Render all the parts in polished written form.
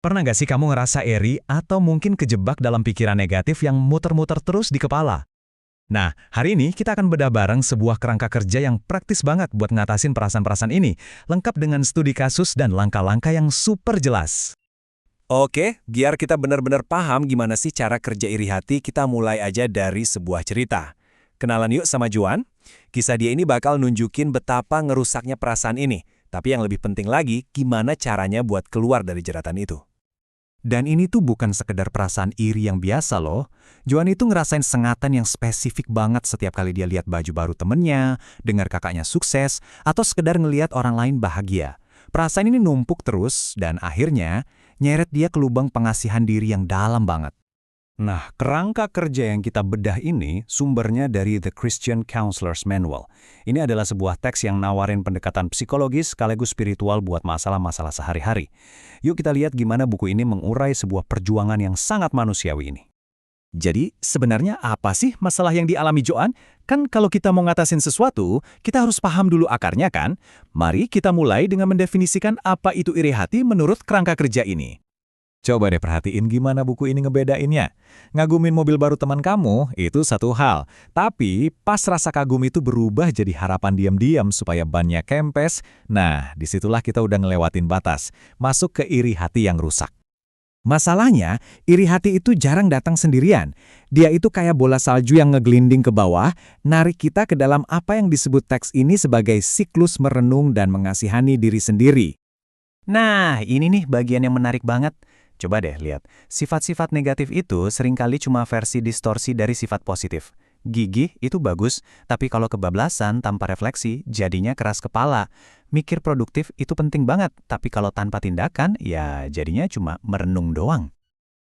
Pernah nggak sih kamu ngerasa iri atau mungkin kejebak dalam pikiran negatif yang muter-muter terus di kepala? Nah, hari ini kita akan bedah bareng sebuah kerangka kerja yang praktis banget buat ngatasin perasaan-perasaan ini, lengkap dengan studi kasus dan langkah-langkah yang super jelas. Oke, biar kita benar-benar paham gimana sih cara kerja iri hati, kita mulai aja dari sebuah cerita. Kenalan yuk sama Juan. Kisah dia ini bakal nunjukin betapa ngerusaknya perasaan ini. Tapi yang lebih penting lagi, gimana caranya buat keluar dari jeratan itu. Dan ini tuh bukan sekedar perasaan iri yang biasa loh. Joan itu ngerasain sengatan yang spesifik banget setiap kali dia lihat baju baru temennya, dengar kakaknya sukses, atau sekedar ngelihat orang lain bahagia. Perasaan ini numpuk terus dan akhirnya nyeret dia ke lubang pengasihan diri yang dalam banget. Nah, kerangka kerja yang kita bedah ini sumbernya dari The Christian Counselor's Manual. Ini adalah sebuah teks yang nawarin pendekatan psikologis sekaligus spiritual buat masalah-masalah sehari-hari. Yuk kita lihat gimana buku ini mengurai sebuah perjuangan yang sangat manusiawi ini. Jadi, sebenarnya apa sih masalah yang dialami Joan? Kan kalau kita mau ngatasin sesuatu, kita harus paham dulu akarnya kan? Mari kita mulai dengan mendefinisikan apa itu iri hati menurut kerangka kerja ini. Coba deh perhatiin gimana buku ini ngebedainnya. Ngagumin mobil baru teman kamu, itu satu hal. Tapi pas rasa kagum itu berubah jadi harapan diam-diam supaya bannya kempes, nah disitulah kita udah ngelewatin batas, masuk ke iri hati yang rusak. Masalahnya, iri hati itu jarang datang sendirian. Dia itu kayak bola salju yang ngeglinding ke bawah, narik kita ke dalam apa yang disebut teks ini sebagai siklus merenung dan mengasihani diri sendiri. Nah, ini nih bagian yang menarik banget. Coba deh lihat, sifat-sifat negatif itu seringkali cuma versi distorsi dari sifat positif. Gigih itu bagus, tapi kalau kebablasan tanpa refleksi, jadinya keras kepala. Mikir produktif itu penting banget, tapi kalau tanpa tindakan, ya jadinya cuma merenung doang.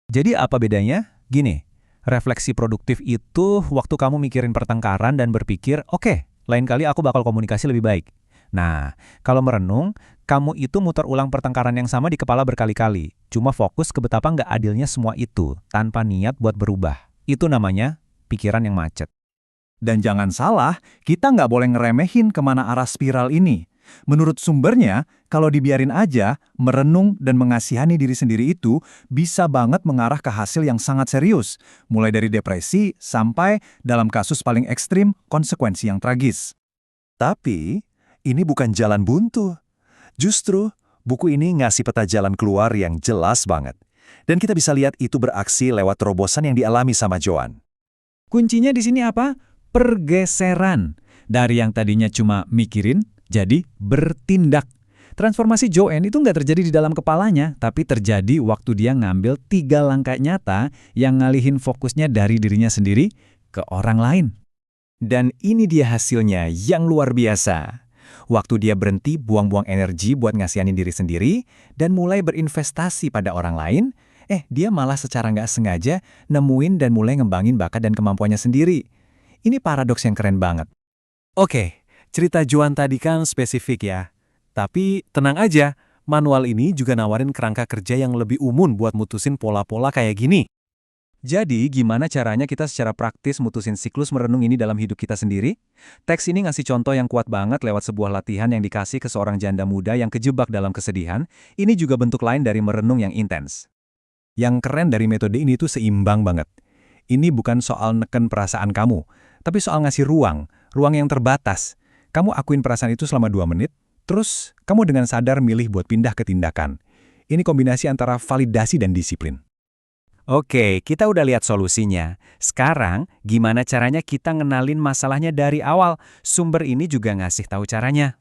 Jadi apa bedanya? Gini, refleksi produktif itu waktu kamu mikirin pertengkaran dan berpikir, oke, lain kali aku bakal komunikasi lebih baik. Nah, kalau merenung, kamu itu muter ulang pertengkaran yang sama di kepala berkali-kali. Cuma fokus ke betapa nggak adilnya semua itu, tanpa niat buat berubah. Itu namanya pikiran yang macet. Dan jangan salah, kita nggak boleh ngeremehin kemana arah spiral ini. Menurut sumbernya, kalau dibiarin aja, merenung dan mengasihani diri sendiri itu bisa banget mengarah ke hasil yang sangat serius. Mulai dari depresi sampai, dalam kasus paling ekstrim, konsekuensi yang tragis. Tapi, ini bukan jalan buntu. Justru, buku ini ngasih peta jalan keluar yang jelas banget. Dan kita bisa lihat itu beraksi lewat terobosan yang dialami sama Joan. Kuncinya di sini apa? Pergeseran. Dari yang tadinya cuma mikirin, jadi bertindak. Transformasi Joan itu nggak terjadi di dalam kepalanya, tapi terjadi waktu dia ngambil 3 langkah nyata yang ngalihin fokusnya dari dirinya sendiri ke orang lain. Dan ini dia hasilnya yang luar biasa. Waktu dia berhenti buang-buang energi buat ngasihanin diri sendiri dan mulai berinvestasi pada orang lain, dia malah secara nggak sengaja nemuin dan mulai ngembangin bakat dan kemampuannya sendiri. Ini paradoks yang keren banget. Oke, cerita Joan tadi kan spesifik ya. Tapi tenang aja, manual ini juga nawarin kerangka kerja yang lebih umum buat mutusin pola-pola kayak gini. Jadi, gimana caranya kita secara praktis mutusin siklus merenung ini dalam hidup kita sendiri? Teks ini ngasih contoh yang kuat banget lewat sebuah latihan yang dikasih ke seorang janda muda yang kejebak dalam kesedihan. Ini juga bentuk lain dari merenung yang intens. Yang keren dari metode ini tuh seimbang banget. Ini bukan soal neken perasaan kamu, tapi soal ngasih ruang yang terbatas. Kamu akuin perasaan itu selama 2 menit, terus kamu dengan sadar milih buat pindah ke tindakan. Ini kombinasi antara validasi dan disiplin. Oke, kita udah lihat solusinya. Sekarang, gimana caranya kita ngenalin masalahnya dari awal? Sumber ini juga ngasih tahu caranya.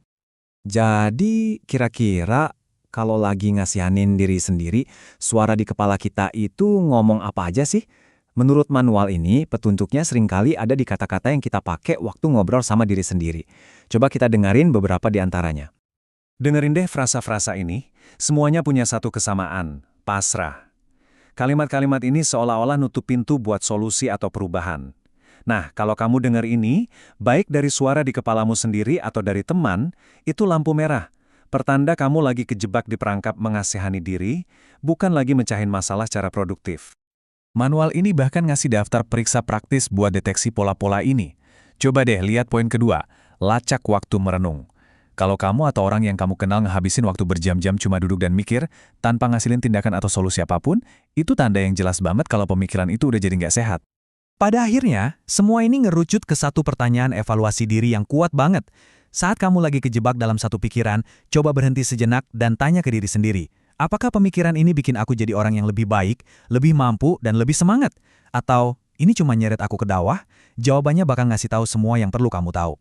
Jadi, kira-kira kalau lagi ngasihanin diri sendiri, suara di kepala kita itu ngomong apa aja sih? Menurut manual ini, petunjuknya seringkali ada di kata-kata yang kita pakai waktu ngobrol sama diri sendiri. Coba kita dengerin beberapa di antaranya. Dengerin deh frasa-frasa ini. Semuanya punya satu kesamaan, pasrah. Kalimat-kalimat ini seolah-olah nutup pintu buat solusi atau perubahan. Nah, kalau kamu dengar ini, baik dari suara di kepalamu sendiri atau dari teman, itu lampu merah. Pertanda kamu lagi kejebak di perangkap mengasihani diri, bukan lagi mecahin masalah secara produktif. Manual ini bahkan ngasih daftar periksa praktis buat deteksi pola-pola ini. Coba deh lihat poin kedua, lacak waktu merenung. Kalau kamu atau orang yang kamu kenal ngehabisin waktu berjam-jam cuma duduk dan mikir, tanpa ngasilin tindakan atau solusi apapun, itu tanda yang jelas banget kalau pemikiran itu udah jadi nggak sehat. Pada akhirnya, semua ini ngerucut ke satu pertanyaan evaluasi diri yang kuat banget. Saat kamu lagi kejebak dalam satu pikiran, coba berhenti sejenak dan tanya ke diri sendiri. Apakah pemikiran ini bikin aku jadi orang yang lebih baik, lebih mampu, dan lebih semangat? Atau ini cuma nyeret aku ke bawah? Jawabannya bakal ngasih tahu semua yang perlu kamu tahu.